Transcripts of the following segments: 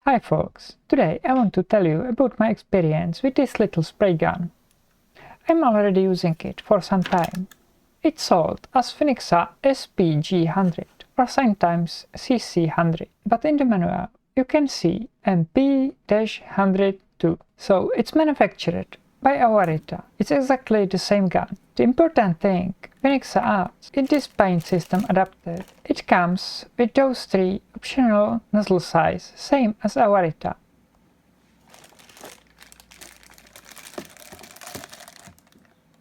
Hi folks, today I want to tell you about my experience with this little spray gun. I'm already using it for some time. It's sold as Finixa SPG100 or sometimes CC100, but in the manual you can see MP-102, so it's manufactured by Auarita. It's exactly the same gun. The important thing Finixa adds is this paint system adapter. It comes with those 3 optional nozzle sizes, same as Auarita.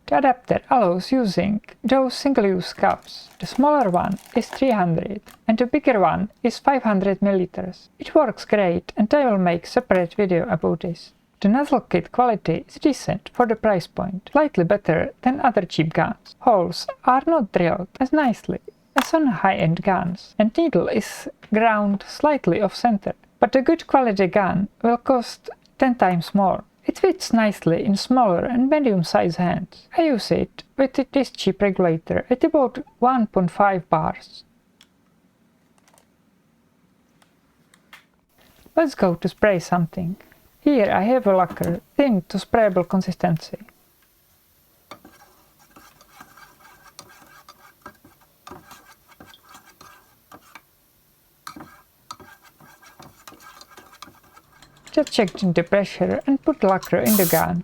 The adapter allows using those single-use cups. The smaller one is 300 and the bigger one is 500 ml. It works great and I will make a separate video about this. The nozzle kit quality is decent for the price point, slightly better than other cheap guns. Holes are not drilled as nicely as on high-end guns, and needle is ground slightly off-center. But a good quality gun will cost 10 times more. It fits nicely in smaller and medium-sized hands. I use it with this cheap regulator at about 1.5 bars. Let's go to spray something. Here I have a lacquer, thin to sprayable consistency. Just check the pressure and put lacquer in the gun.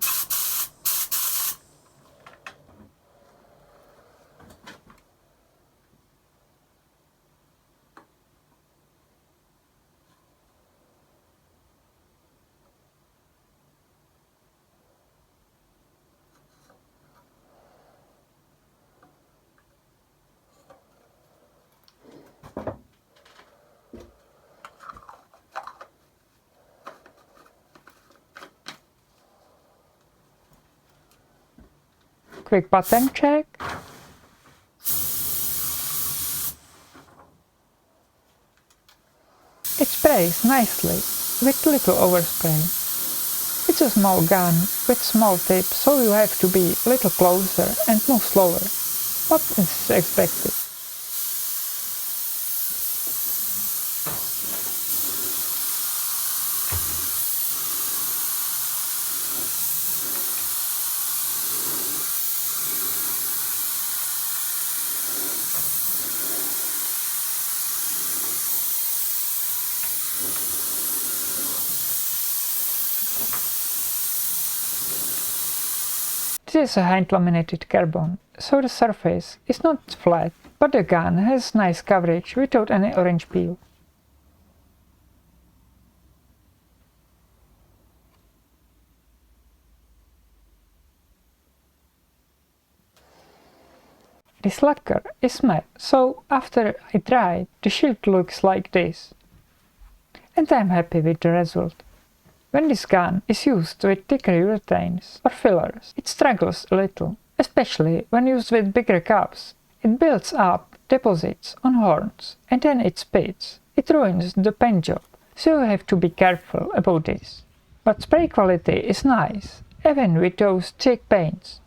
Quick pattern check. It sprays nicely with little overspray. It's a small gun with small tip, so you have to be a little closer and move slower. But this is expected. This is a hand-laminated carbon, so the surface is not flat, but the gun has nice coverage without any orange peel. This lacquer is matte, so after I dry, the shield looks like this. And I'm happy with the result. When this gun is used with thicker urethanes or fillers, it struggles a little, especially when used with bigger cups. It builds up deposits on horns and then it spits. It ruins the paint job, so you have to be careful about this. But spray quality is nice, even with those thick paints.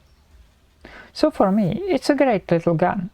So for me, it's a great little gun.